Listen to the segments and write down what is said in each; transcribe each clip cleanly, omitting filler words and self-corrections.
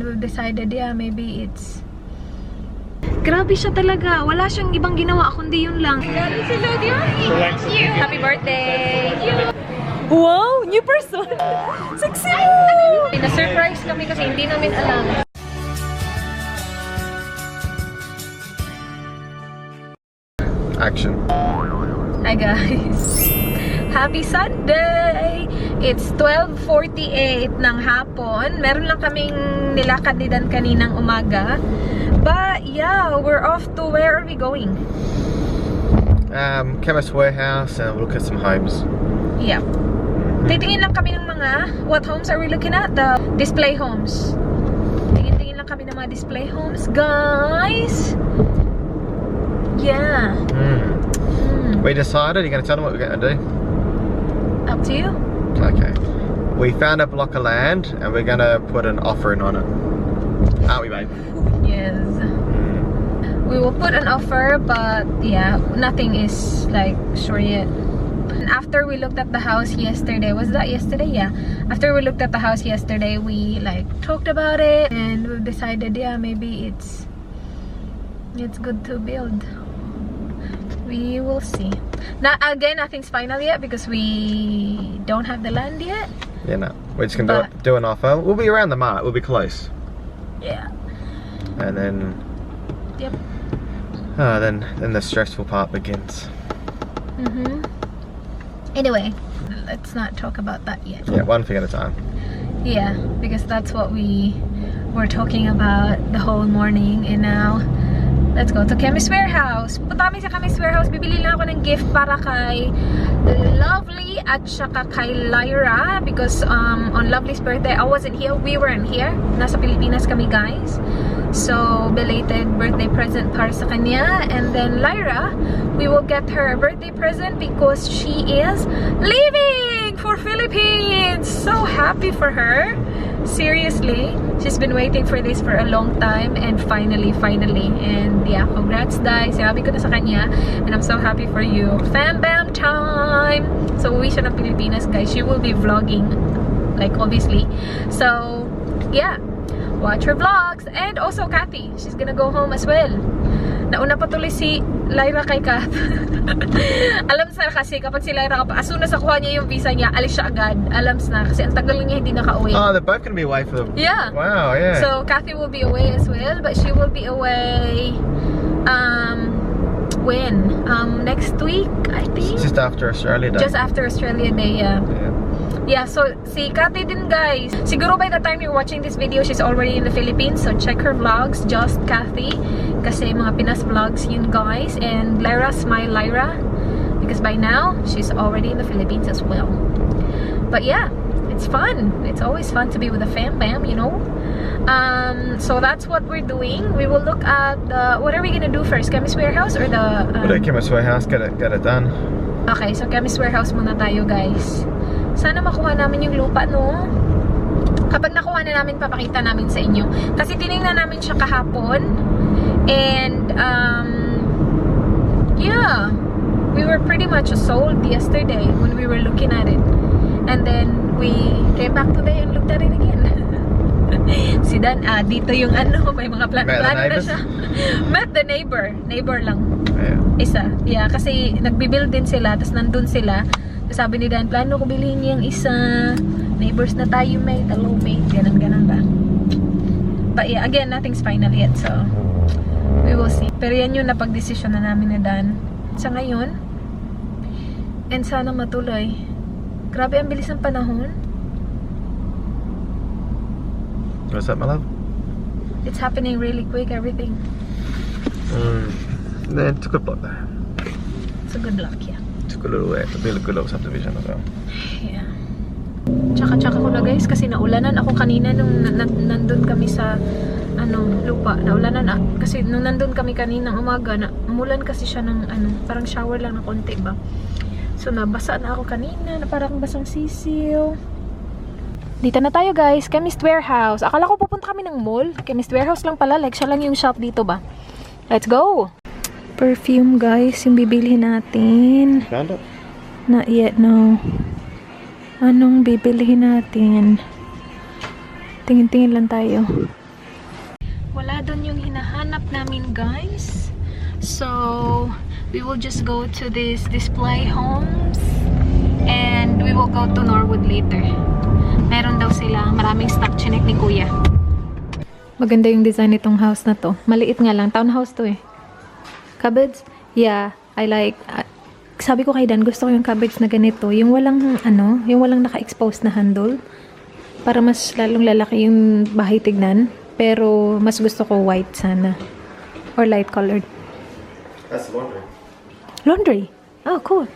we've decided, yeah, maybe it's... Grabe siya talaga. Wala siyang ibang ginawa kundi yun lang. Thank you. Happy birthday. Wow, new person. Sexy. Na-surprise kami kasi hindi namin alam. Action. Hi guys. Happy Sunday! It's 12:48 ng hapon. Meron lang kaming nilakad din kaninang umaga. But yeah, we're off to, where are we going? Chemist Warehouse, and we'll look at some homes. Yeah. Titingin lang kami ng mga, what homes are we looking at? The display homes. Tingin lang kami ng mga display homes, guys. Yeah. We decided, you're going to tell them what we're going to do? Up to you. Okay. We found a block of land and we're going to put an offer in on it. Aren't we, babe? Yes. We will put an offer, but yeah, nothing is like sure yet. And after we looked at the house yesterday, was that yesterday? Yeah. After we looked at the house yesterday, we like talked about it and we decided, yeah, maybe it's good to build. We will see. Now again, nothing's final yet because we don't have the land yet. Yeah, no. We're just going to do an offer. We'll be around the mark. We'll be close. Yeah. And then... Yep. Then the stressful part begins. Anyway, let's not talk about that yet. Yeah, one thing at a time. Yeah, because that's what we were talking about the whole morning. And now, let's go to Chemist Warehouse. Punta kami sa Chemist Warehouse. Bibili lang ako ng gift para kay Lovely at saka kay Lyra. Because on Lovely's birthday, I wasn't here. We weren't here. Nasa Pilipinas kami, guys. So, belated birthday present para sa kanya. And then Lyra, we will get her a birthday present because she is leaving for Philippines. So happy for her. Seriously, she's been waiting for this for a long time, and finally, and yeah, congrats, guys. Sinabi ko na sa kanya, and I'm so happy for you. Fam Bam time! So, uwi siya ng Pilipinas, guys. She will be vlogging, like, obviously. So, yeah. Watch her vlogs. And also Kathy, she's gonna go home as well. Nauna pa tuloy si Lyra kay Kath. Alam na kasi kapag si Lyra, as soon as nakuha niya yung visa niya, alis siya agad. Alam na kasi ang tagal niya hindi nakauwi. Oh, they're both gonna be away for the... Yeah. Wow, yeah. So Kathy will be away as well, but she will be away when? Next week, I think. Just after Australia Day. Just after Australia Day, yeah. Yeah, so si Kathy din, guys. Siguro by the time you're watching this video, she's already in the Philippines. So check her vlogs, just Kathy. Kasi mga Pinas vlogs yun, guys. And Lyra, Smile Lyra. Because by now, she's already in the Philippines as well. But yeah, it's fun. It's always fun to be with a fam bam, you know. So that's what we're doing. We will look at the... What are we gonna do first? Chemist Warehouse or the... We'll do Chemist Warehouse, get it done. Okay, so Chemist Warehouse muna tayo, guys. Sana makuha namin yung lupa, no? Kapag nakuha na namin, papakita namin sa inyo. Kasi tinignan namin siya kahapon. And, yeah. We were pretty much sold yesterday when we were looking at it. And then, we came back today and looked at it again. Si Dan, dito yung ano, may mga plano na siya. Met the neighbor. Neighbor lang. Yeah. Isa. Yeah, kasi nagbibuild din sila, tapos nandun sila. Sabi ni Dan, plano ko bilhin niya yung isa. Neighbors na tayo, mate. Hello, mate. Ganon ba? But yeah, again, nothing's final yet. So, we will see. Pero yan yung napag-desisyon na namin ni Dan. Sa ngayon, and sana matuloy. Grabe, ang bilis ng panahon. What's up, my love? It's happening really quick, everything. It's a good block there. It's a good luck, yeah. It's a good little subdivision as well. Yeah. Tsaka ko na, guys, kasi naulanan ako kanina nung nandun kami sa lupa. Naulanan kasi nung nandun kami kanina umaga, umulan kasi siya ng parang shower lang na konti ba. So nabasa na ako kanina, na parang basang sisiw. Dito na tayo, guys, Chemist Warehouse. Akala ko pupunta kami ng mall. Chemist Warehouse lang pala, like siya lang yung shop dito ba. Let's go. Perfume, guys, yung bibili natin. Found it? Not yet, no. Anong bibilihin natin? Tingin-tingin lang tayo. Wala doon yung hinahanap namin, guys. So, we will just go to this display homes and we will go to Norwood later. Meron daw sila maraming stock chinek ni Kuya. Maganda yung design nitong house na to. Maliit nga lang. Townhouse to eh. Cupboards? Yeah, I like... sabi ko kay Dan, gusto ko yung cupboards na ganito. Yung walang, yung walang naka-expose na handle. Para mas lalong lalaki yung bahay tignan. Pero mas gusto ko white sana. Or light colored. That's the laundry. Laundry? Oh, cool.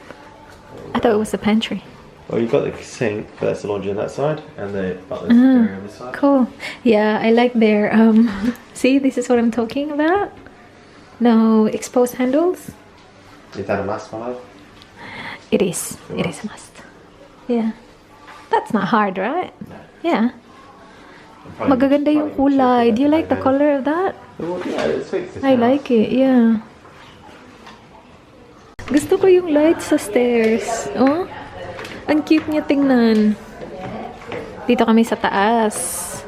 I thought it was the pantry. Well, you've got the sink, but that's the laundry on that side, and the butler's area on this side. Cool. Yeah, I like their, see, this is what I'm talking about. No exposed handles. Is that a must, my love? It is. It is a must. Yeah. That's not hard, right? No. Yeah. Magaganda yung kulay. Do you like the color of that? Well, yeah, it suits this I house. like it, yeah. Gusto ko yung lights sa stairs. Oh, ang cute niya tingnan. Dito kami sa taas.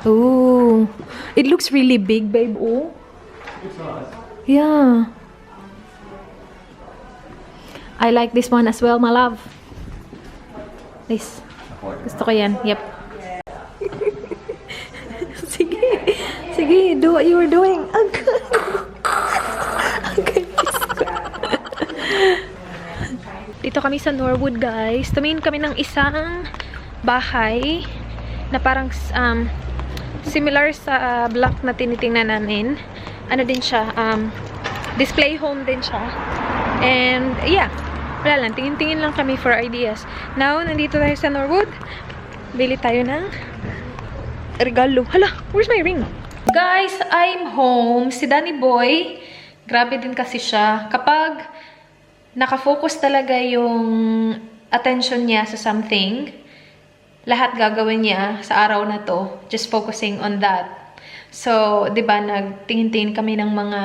Ooh. It looks really big, babe. Oh. It's nice. Yeah. I like this one as well, my love. This. Gusto ko yan. Yep. Sige. Sige, do what you were doing. Dito kami sa Norwood, guys. Tumingin kami ng isang bahay na parang similar sa block na tinitingnan namin. Ano din siya, display home din siya. And yeah, wala lang, tingin-tingin lang kami for ideas. Now, nandito tayo sa Norwood. Bili tayo ng regalo. Hala, where's my ring? Guys, I'm home. Si Danny Boy, grabe din kasi siya. Kapag nakafocus talaga yung attention niya sa something, lahat gagawin niya sa araw na to, just focusing on that. So, di ba, nagtingin-tingin kami ng mga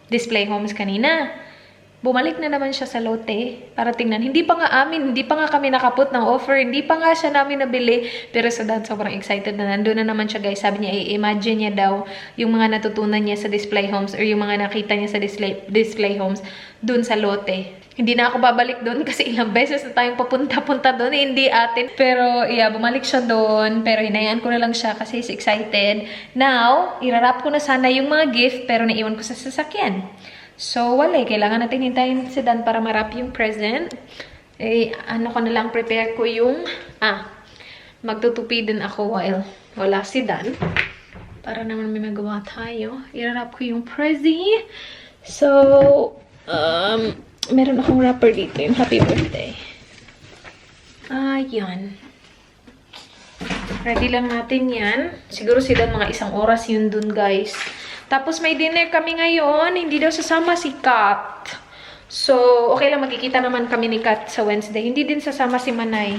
display homes kanina. Bumalik na naman siya sa lote para tingnan. Hindi pa nga kami nakaput ng offer, hindi pa nga siya namin nabili. Pero sa dad, sobrang excited na nandun na naman siya, guys. Sabi niya, i-imagine niya daw yung mga natutunan niya sa display homes or yung mga nakita niya sa display homes dun sa lote. Hindi na ako babalik doon kasi ilang beses na tayong papunta-punta doon. Hindi atin. Pero, yeah, bumalik siya doon. Pero hinayaan ko na lang siya kasi he's excited. Now, irarap ko na sana yung mga gift pero naiwan ko sa sasakyan. So, wala. Kailangan natin hintayin si Dan para marap yung present. Eh, ano ko na lang, prepare ko yung... magtutupi din ako while wala si Dan. Para naman may magawa tayo. Irarap ko yung prezi. So, meron akong wrapper dito. Yung happy birthday. Ayan. Ready lang natin yan. Siguro si Dan mga 1 oras yun dun, guys. Tapos may dinner kami ngayon. Hindi daw sasama si Kat. So, okay lang. Magkikita naman kami ni Kat sa Wednesday. Hindi din sasama si Manay.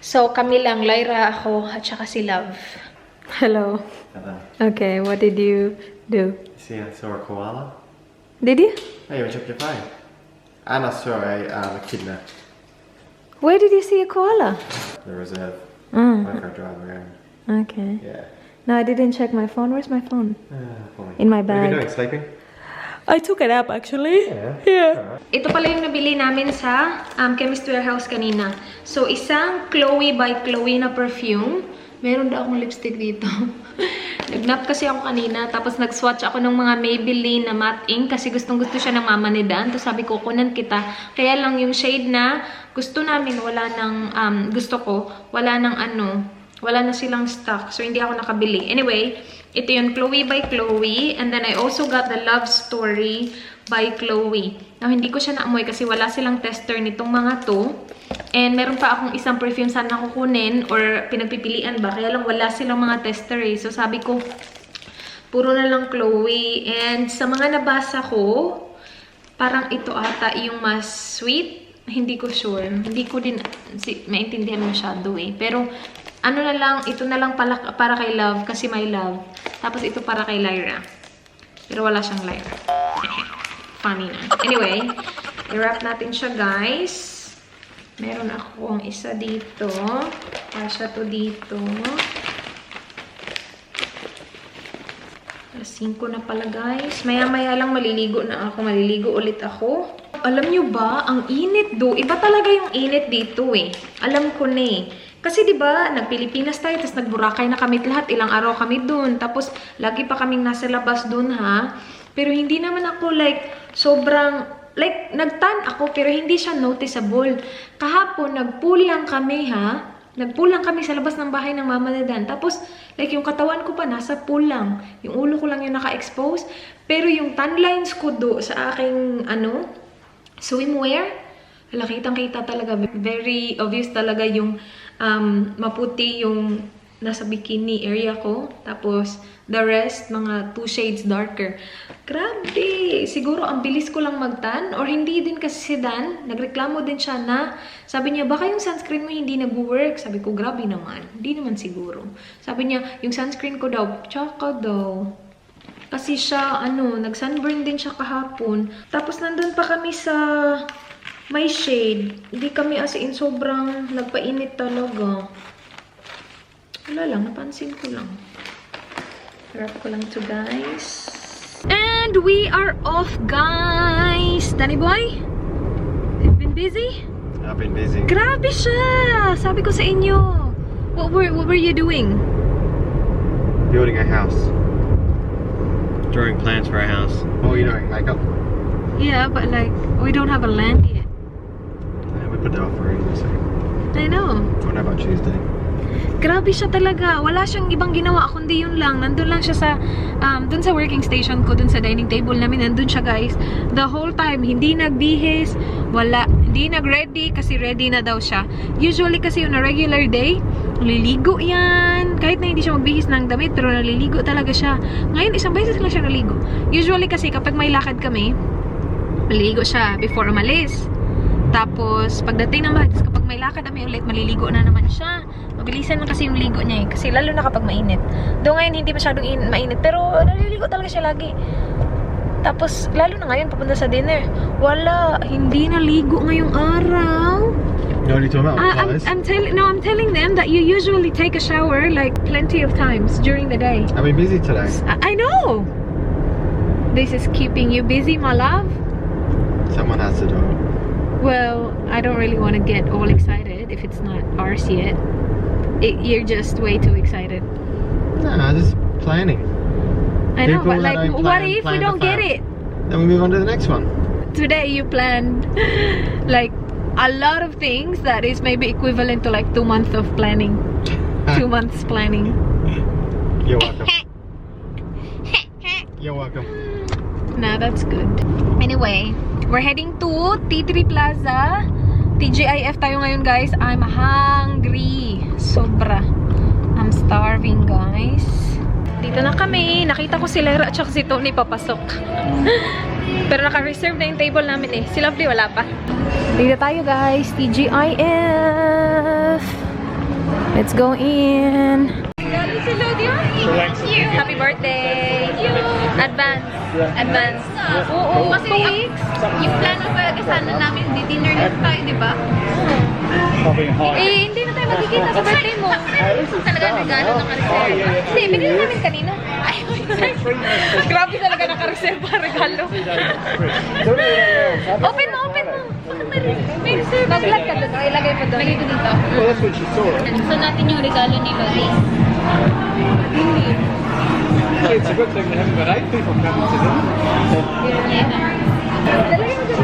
So, kami lang. Lyra, ako, at saka si Love. Hello. Hello. Okay, what did you do? See, I saw a koala. Did you? Hey, you check your phone. And I saw a echidna. Where did you see a koala? The reserve. Mm. Whenever I drive around. Okay. Yeah. No, I didn't check my phone. Where's my phone? For me. In my What have you bag. been doing? Sleeping? I took it up actually. Yeah. Ito pala yung nabili namin sa Chemist Warehouse kanina. So, isang Chloe by Chloe na perfume. Meron daw akong lipstick dito. Nagnap kasi ako kanina. Tapos nag-swatch ako ng mga Maybelline na matte ink. Kasi gustong-gusto siya ng mama ni Dan. Tapos sabi ko, kunan kita. Kaya lang yung shade na gusto namin, wala nang, gusto ko, wala nang wala na silang stock. So, hindi ako nakabili. Anyway, ito yung Chloe by Chloe. And then, I also got the Love Story by Chloe. Now, hindi ko siya naamoy kasi wala silang tester nitong mga to. And meron pa akong isang perfume sana kukunin or pinagpipilian ba. Kaya lang wala silang mga tester eh. So, sabi ko, puro na lang Chloe. And sa mga nabasa ko, parang ito ata yung mas sweet. Hindi ko sure. Hindi ko din maintindihan masyado eh. Pero, ano na lang, ito na lang para kay Love kasi may Love. Tapos ito para kay Lyra. Pero wala siyang Lyra. Funny na. Anyway, i-wrap natin siya, guys. Meron akong isa dito. Kasya to dito. Alas 5 na pala guys. Maya-maya lang maliligo na ako. Maliligo ulit ako. Alam nyo ba, ang init do. Iba talaga yung init dito eh. Alam ko na eh. Kasi 'di ba, nagpilipinas tayo, tapos nagburakay na kami lahat, ilang araw kami doon. Tapos lagi pa kaming nasa labas doon ha. Pero hindi naman ako like sobrang like nagtan ako pero hindi siya noticeable. Kahapon nagpool lang kami ha. Nagpool lang kami sa labas ng bahay ng Mama Dadan. Tapos like yung katawan ko pa nasa pool lang. Yung ulo ko lang yung naka-expose. Pero yung tan lines ko do sa aking swimwear, kitang-kita talaga. Very obvious talaga yung maputi yung nasa bikini area ko. Tapos, the rest, mga 2 shades darker. Grabe! Siguro, ang bilis ko lang magtan. Or hindi din kasi si Dan. Nagreklamo din siya na, sabi niya, baka yung sunscreen mo hindi nag-work. Sabi ko, grabe naman. Hindi naman siguro. Sabi niya, yung sunscreen ko daw, tsaka daw. Kasi siya, nag-sunburn din siya kahapon. Tapos, nandun pa kami sa may shade. Hindi kami as in sobrang nagpainit talaga. Wala lang, napansin ko lang. Harap ko lang to guys. And we are off guys! Danny boy? You've been busy? I've been busy. Grabe siya! Sabi ko sa inyo. What were you doing? Building a house. Drawing plans for a house. What were you doing? Makeup? Yeah, but like, we don't have a land yet. Yeah, we put the offer in this week. I know. What about Tuesday? Grabe siya talaga. Wala siyang ibang ginawa kundi yun lang. Nandun lang siya sa dun sa working station ko, dun sa dining table namin. Nandun siya guys. The whole time, hindi nagbihis. Wala. Hindi nag-ready kasi ready na daw siya. Usually kasi on a regular day, naliligo yan. Kahit na hindi siya magbihis ng damit, pero naliligo talaga siya. Ngayon, isang beses lang siya naligo. Usually kasi kapag may lakad kami, naliligo siya before umalis. Tapos, pagdating ng bahay, kapag may lakad kami ulit, maliligo na naman siya. Mabilisan lang kasi yung ligo niya eh. Kasi lalo na kapag mainit. Doon ngayon, hindi masyadong mainit. Pero, naliligo talaga siya lagi. Tapos, lalo na ngayon, papunta sa dinner. Wala, hindi naligo ngayong araw. No, you're talking about I'm telling them that you usually take a shower like plenty of times during the day. I've been busy today. I know! This is keeping you busy, my love. Someone has to do it. Well, I don't really want to get all excited if it's not ours yet. You're just way too excited. No, just planning. I know, People but that like, don't what plan- if we plan don't to get fail. it? Then we move on to the next one. Today you planned like a lot of things that is maybe equivalent to like 2 months of planning. 2 months planning. You're welcome. You're welcome. Nah, that's good. Anyway, we're heading to T3 Plaza. TGIF tayo ngayon, guys. I'm hungry. Sobra. I'm starving, guys. Dito na kami. Nakita ko si Lera at si Tony papasok. Pero naka-reserve na yung table namin eh. Si Lovely wala pa. Dito tayo, guys. TGIF. Let's go in. Thank you. Happy birthday. Advance. Advance. Oo, kasi 2 weeks. Yung plano pa sana namin, di-dinner lang tayo, di ba? Eh, hindi na tayo magkikita sa birthday mo. Talaga regalo naka-reserve. Hindi, binili namin kanina. Ay, grabe talaga naka-reserve pa regalo. Open mo, open mo. May reserve. Mag-vlog ka doon. Ilagay mo doon. Lagay ko dito. Well, that's what she saw. Gusto natin yung regalo ni Loli. It's a good thing they haven't got 8 people coming to them. Lalagay mo doon.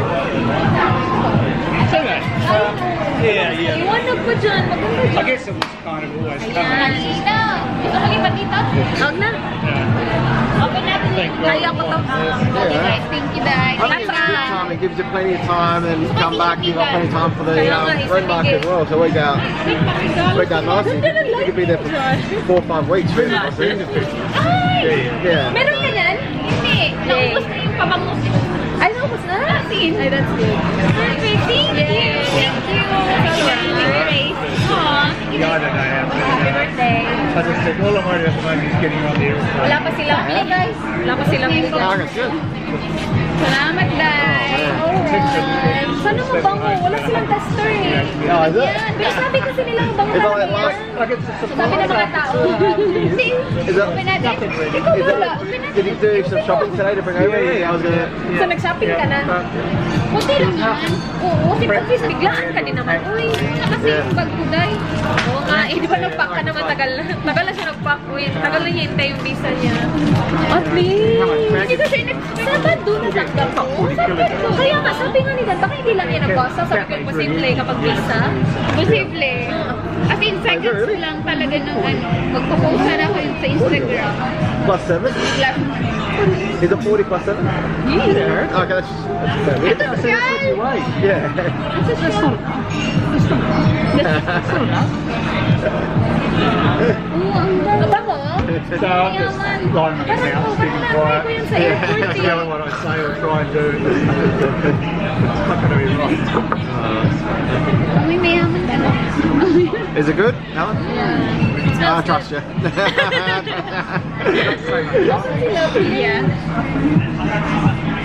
Do they? Yeah. Iwanag ko dyan. Maganda I dyan. guess it was kind of always Ayan. coming. Dito! Gusto mo lipat dito? Huwag na. Open natin yung Kaya ko to. Okay guys, thank you guys. I think it's a good time. It gives you plenty of time and come back. You've got plenty of time for the road market as well. So we go nicely. You could be there for 4 or 5 weeks. Really, I think. Yeah. Meron ka yan? Hindi. Naubos na yung pabangus. Ay, naubos na? Ay, that's good. Perfect. Thank you. Thank you. The guy that I have. Happy birthday. I just said, all I'm worried about at the moment is getting on the airplane. Wala pa silang play, guys. Wala pa silang play. Oh, that's good. Salamat guys. Sana mabango. Wala silang tester eh. Oh, is it? Pero sabi kasi nila mabango Is na that naman. last? Like it's just a Sabi ng mga tao. Hindi. Is that? Open natin. Ikaw Is wala. that? Did you do some shopping today to bring over? Yeah, I was gonna. So nag-shopping ka na. Kunti lang yan. Oo, si Pagkis, biglaan ka din naman. Uy, kasi Yeah. yung bag ko, day. Oo nga, eh, di ba nag-pack ka naman tagal na. Tagal na siya nag-pack. Uy, tagal na niya hintay yung visa niya. At least, hindi kasi Sabado na tanggap ko. Sabado. Kaya nga, sabi nga ni Dan, baka hindi lang yan nag-basa. Sabi ko, posible kapag visa. Posible. As in, seconds lang talaga ng ano. Magpo-post na ako yun sa Instagram. +7? Plus, Is it 40 +7? Yeah. Okay, that's fair. ito social! Yeah. Oo, ang ganda mo. So I'm just lying on the couch, being quiet. Ko yun sa airport Just eh. yelling what I say or try and do. It's not going to be right. May mayaman ka na. Is it good, Alan? Yeah. I trust you. Yeah.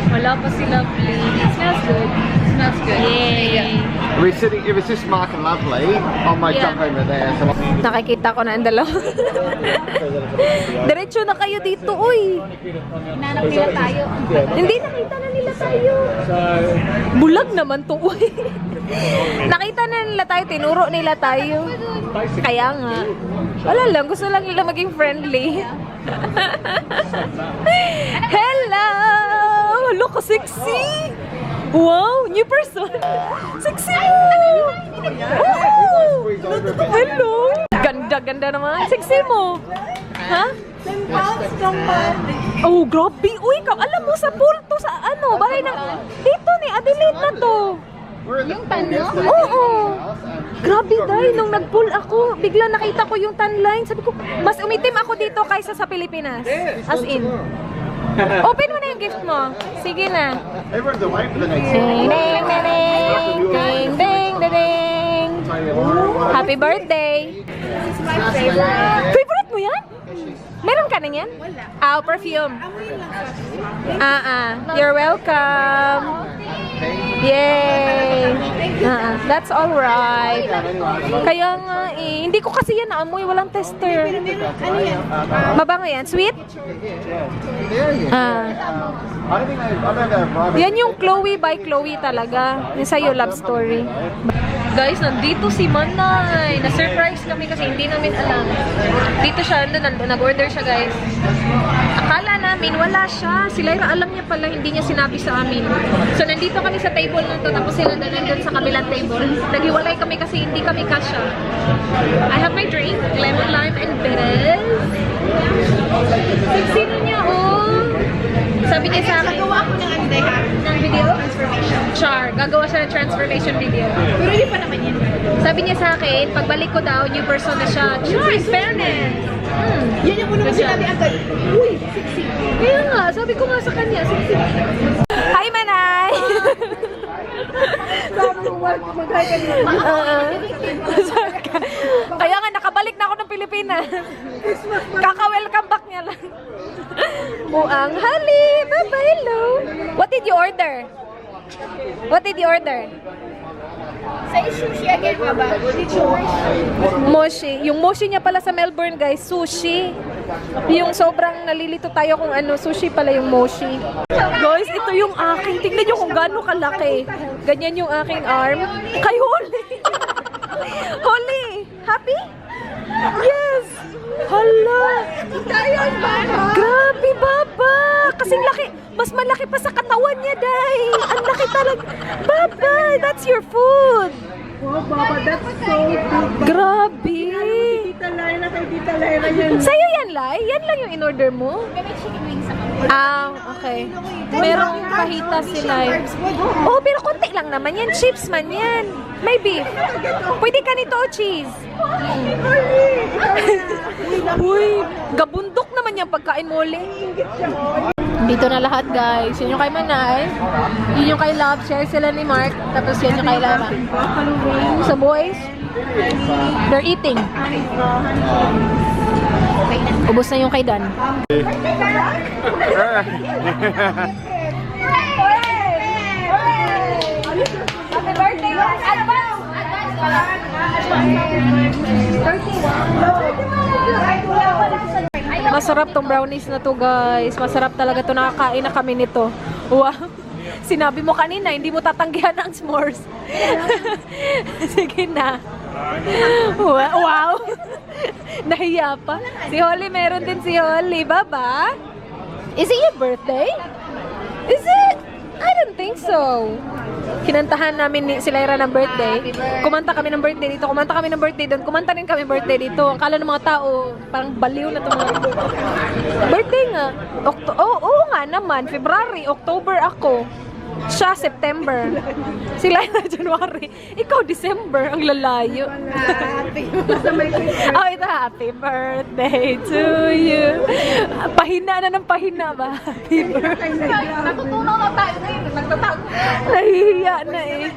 Wala pa sila plane. It smells good. Smells good. Yay! We're sitting, if it's just Mark and Lovely, I might Yeah. jump over there. So Nakikita ko na ang dalawa. Diretso na kayo dito, uy. Nanap nila tayo. Hindi, nakita na nila tayo. Bulag naman to, uy. Nakita na nila tayo, tinuro nila tayo. Kaya nga. Wala lang, gusto lang nila maging friendly. Hello! Hello ka, sexy! Wow, new person! Sexy mo! Oh! Hello! Ganda-ganda naman. Sexy mo! Ha? Oh, grabe! Uy, alam mo sa pool to, sa ano, bahay ng... Dito ni Adelaide na to. Yung tanong? Oo! Grabe dahil, nung nag-pool ako, bigla nakita ko yung tan line. Sabi ko, mas umitim ako dito kaysa sa Pilipinas. As in. Open mo na yung gift mo. Sige na. everyone's away for the next Ding, ding, ding, ding, ding, ding, ding. Happy birthday! Favorite mo yan? Meron ka na yan? Wala. Ah, perfume. You're welcome. Yay! That's alright. Kaya nga eh, hindi ko kasi yan naamoy, walang tester. Mabango yan? Sweet? Ah. I don't think I don't know private. Yan yung Chloe by Chloe talaga. Yung sa'yo, love story. Guys, nandito si Manay. Na-surprise kami kasi hindi namin alam. Dito siya, nag-order siya guys. Akala namin wala siya. Si Lyra alam niya pala, hindi niya sinabi sa amin. So, nandito kami sa table na to. Tapos sila na nandun sa kabilang table. Naghiwalay kami kasi hindi kami kasya. I have my drink, lemon, lime, and bitters. Sexy na niya, oh. Sabi niya sa akin, Gagawa ko ng ano dahil ng video? transformation. Char, gagawa siya ng transformation video. Pero hindi pa naman yan. Sabi niya sa akin, pagbalik ko daw, new person na siya. Char, fairness! Yan yung unang sinabi agad. Uy, sexy. Kaya nga, sabi ko nga sa kanya, sexy. Hi, Manay! Kaya nga, nakabalik na ako ng Pilipinas. Kaka-welcome back niya lang. Buang hali! Bye-bye, hello! What did you order? What did you order? Sa sushi again ka ba? Moshi. Yung moshi niya pala sa Melbourne, guys, sushi. Yung sobrang nalilito tayo kung ano, sushi pala yung moshi. Guys, ito yung aking. Tignan nyo kung gaano kalaki. Ganyan yung aking arm. Kay Holly. Holly, happy? Yes! Hala! Grabe, Baba! Kasing laki. Mas malaki pa sa katawan niya, Day. Ang laki talaga. Baba, that's your food. Wow, Baba, that's so big. Grabe. Tita Lyra kay Tita Lyra yan. Sa'yo yan, Lai? Yan lang yung in-order mo? May chicken wings ako. Ah, okay. Merong fajitas si Lai. Oh, pero konti lang naman yan. Chips man yan. May beef. Pwede ka nito o cheese. Uy, gabundok naman yung pagkain mo, Ling. Dito na lahat, guys. Yun yung kay Manay. Yun yung kay Love. Share sila ni Mark. Tapos yun yung kay Lara. Sa boys, they're eating. Ubus na yung kay Dan. Happy birthday! Advance! Advance pala. Masarap tong brownies na to, guys. Masarap talaga to. Nakakain na kami nito. Wow. Sinabi mo kanina, hindi mo tatanggihan ang s'mores. Sige na. Wow. Nahiya pa. Si Holly, meron din si Holly. Baba? Is it your birthday? Is it? I don't think so. Kinantahan namin ni si Lyra ng birthday. Kumanta kami ng birthday dito. Kumanta kami ng birthday doon. Kumanta rin kami birthday dito. Akala ng mga tao, parang baliw na itong mga birthday nga. Oo nga naman. February, October ako. Siya, September. Si Lyra, January. Ikaw, December. Ang lalayo. Oh, ito, happy birthday to you. Pahina na ng pahina ba? Happy birthday. Natutunaw na tayo na yun. Nagtatago. Nahihiya na eh.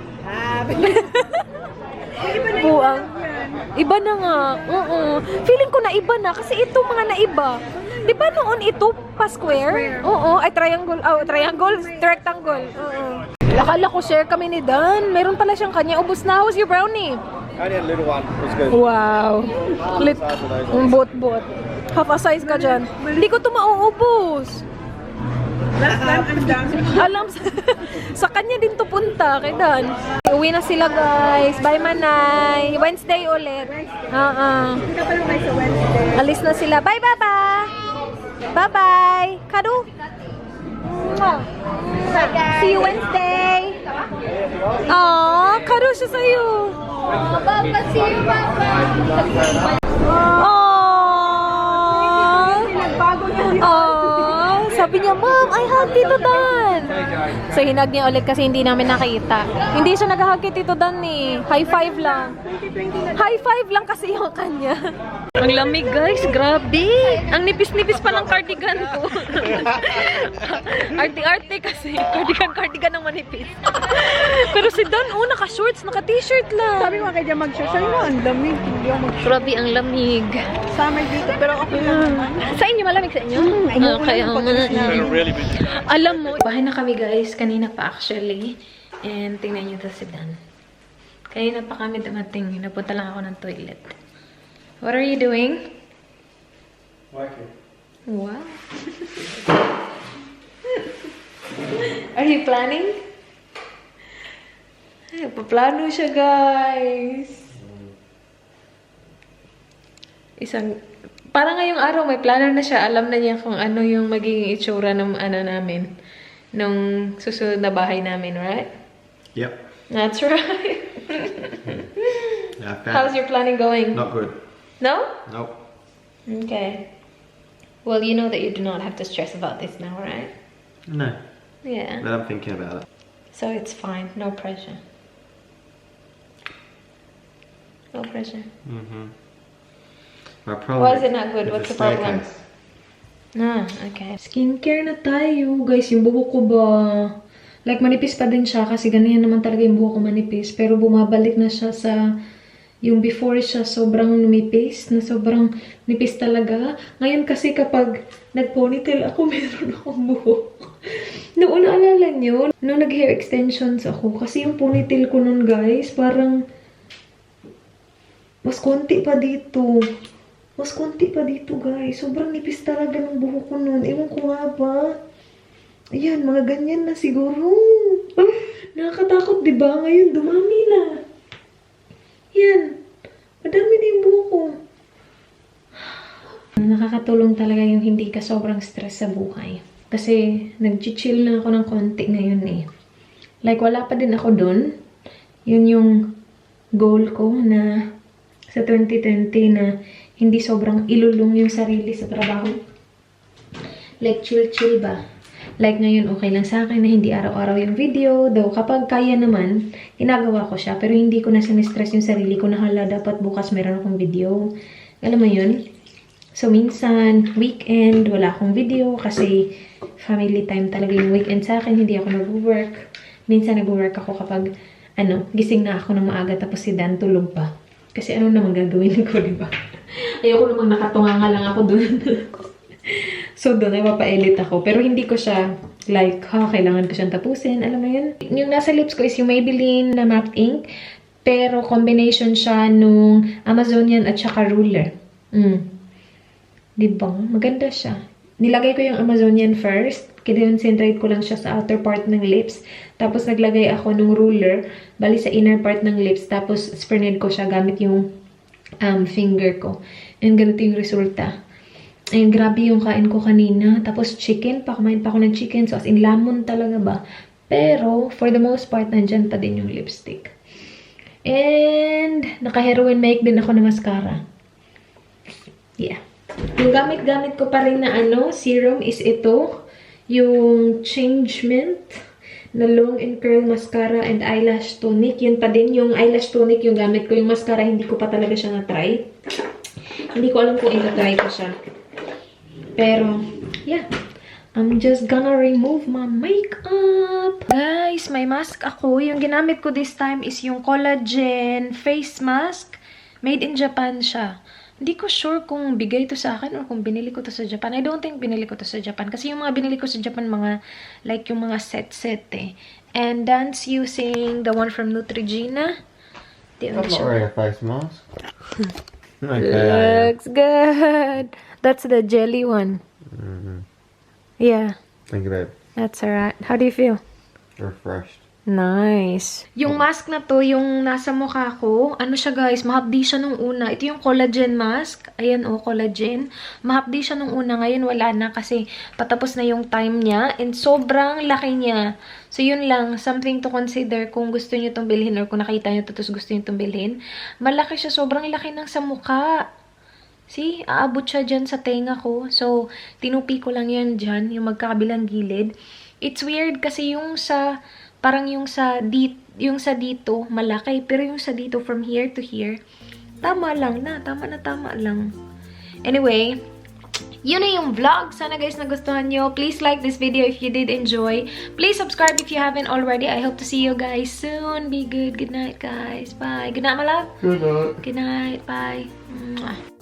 Buang. Iba na nga. Feeling ko na iba na. Kasi ito mga naiba. Di ba noon ito pa square? Oo. Ay, triangle. Oh, triangle. Rectangle. Oo. Akala ko share kami ni Dan. Meron pala siyang kanya. Ubus na. How's your brownie? Only a little one. It was good. Wow. Bot-bot. Half a size ka dyan. Hindi ko ito mauubos. Last time, ang dami. Alam, sa kanya din to punta, kay Dan. Uwi na sila, guys. Bye, Manay. Wednesday ulit. Hindi ka pa lang kayo sa Wednesday. Alis na sila. Bye, Baba. Bye-bye. Kadu. See you Wednesday. Aww, kadu siya sa'yo. Baba, see you, Baba. Sabi niya, Mom, I hug Tito Dan. So, hinag niya ulit kasi hindi namin nakita. Hindi siya nag-hug kay Tito Dan eh. High five lang. High five lang kasi yung kanya. Ang lamig, guys. Grabe. Ang nipis-nipis pa ng cardigan ko. Arte-arte kasi. Cardigan ng manipis. Pero si Dan, naka-shorts, naka-t-shirt lang. Sabi mo kay Jam mag-share. Sabi mo, ang lamig. Hindi ako mag-share. Grabe, ang lamig. Summer dito, pero okay lang naman. Sa inyo, malamig sa inyo? Okay, Really busy. alam mo, bahay na kami guys, kanina pa actually. And tingnan nyo to si Dan. Kanina pa kami dumating, napunta lang ako ng toilet. What are you doing? Working. Wow. Are you planning? Ay, paplano siya guys. Parang ngayong araw, may plano na siya. Alam na niya kung ano yung magiging itsura ng namin. Nung susunod na bahay namin, right? Yep. That's right. Yeah, How's your planning going? Not good. No? Nope. Okay. Well, you know that you do not have to stress about this now, right? No. Yeah. But I'm thinking about it. So it's fine. No pressure. No pressure. My problem Why is it not good? What's the problem? Okay. Skincare na tayo. Guys, yung buhok ko ba? Like, manipis pa din siya kasi ganyan naman talaga yung buhok ko manipis. Pero bumabalik na siya sa yung before siya sobrang numipis, na sobrang nipis talaga. Ngayon kasi kapag nag-ponytail ako, meron akong buhok. Noon, naalala nyo? Nung nag-hair extensions ako, kasi yung ponytail ko nun, guys, parang mas konti pa dito. Mas konti pa dito, guys. Sobrang nipis talaga ng buhok ko nun. Ewan ko nga ba? Ayan, mga ganyan na siguro. Nakakatakot, diba? Ngayon, dumami na. Yan. Madami na yung buhok ko. Nakakatulong talaga yung hindi ka sobrang stress sa buhay. Kasi, nag-chill na ako ng konti ngayon eh. Like, wala pa din ako dun. Yun yung goal ko na sa 2020 na hindi sobrang ilulong yung sarili sa trabaho. Like, chill-chill ba? Like, ngayon, okay lang sa akin na hindi araw-araw yung video. Though, kapag kaya naman, ginagawa ko siya. Pero hindi ko na sinistress yung sarili ko na hala, dapat bukas meron akong video. Alam mo yun? So, minsan, weekend, wala akong video kasi family time talaga yung weekend sa akin. Hindi ako nag-work. Minsan, nag-work ako kapag, gising na ako ng maaga tapos si Dan tulog pa. Kasi ano naman gagawin ko, diba? Ayoko namang nakatunganga lang ako dun. So, doon ay mapa-edit ako. Pero hindi ko siya Like, kailangan ko siyang tapusin. Alam mo yun? Yung nasa lips ko is yung Maybelline na matte ink. Pero combination siya nung Amazonian at saka ruler. Diba? Maganda siya. Nilagay ko yung Amazonian first. Kinoncentrate ko lang siya sa outer part ng lips. Tapos naglagay ako ng ruler. Bali sa inner part ng lips. Tapos spread ko siya gamit yung finger ko. And ganito yung resulta. And grabe yung kain ko kanina. Tapos chicken. Kumain pa ako ng chicken. So as in lamon talaga ba. Pero for the most part, nandyan pa din yung lipstick. And naka-heroin make din ako na mascara. Yeah. Yung gamit-gamit ko pa rin na serum is ito. Yung Changement na long and curl mascara and eyelash tonic. Yun pa din. Yung eyelash tonic yung gamit ko. Yung mascara hindi ko pa talaga siya na-try. Hindi ko alam kung ina-try ko siya. Pero, yeah. I'm just gonna remove my makeup. Guys, may mask ako. Yung ginamit ko this time is yung collagen face mask. Made in Japan siya. Hindi ko sure kung bigay to sa akin or kung binili ko to sa Japan. I don't think binili ko to sa Japan. Kasi yung mga binili ko sa Japan, like yung mga set eh. And Dan's using the one from Neutrogena. I'm not wearing a face mask. Okay. Looks good. That's the jelly one. Yeah. Thank you, babe. That's alright. How do you feel? Refreshed. Nice. Yung mask na to, yung nasa mukha ko, ano siya guys, mahapdi siya nung una. Ito yung collagen mask. Ayan collagen. Mahapdi siya nung una. Ngayon wala na kasi patapos na yung time niya. And sobrang laki niya. So yun lang, something to consider kung gusto niyo itong bilhin or kung nakita niyo ito tapos gusto niyo itong bilhin. Malaki siya, sobrang laki ng sa mukha. See, aabot siya dyan sa tenga ko. So, tinupi ko lang yan dyan, yung magkakabilang gilid. It's weird kasi yung sa, parang yung sa dito, malaki. Pero yung sa dito, from here to here, tama lang na. Tama lang. Anyway, yun na yung vlog. Sana guys nagustuhan nyo. Please like this video if you did enjoy. Please subscribe if you haven't already. I hope to see you guys soon. Be good. Good night, guys. Bye. Good night, my love. Good night. Good night. Bye. Mwah.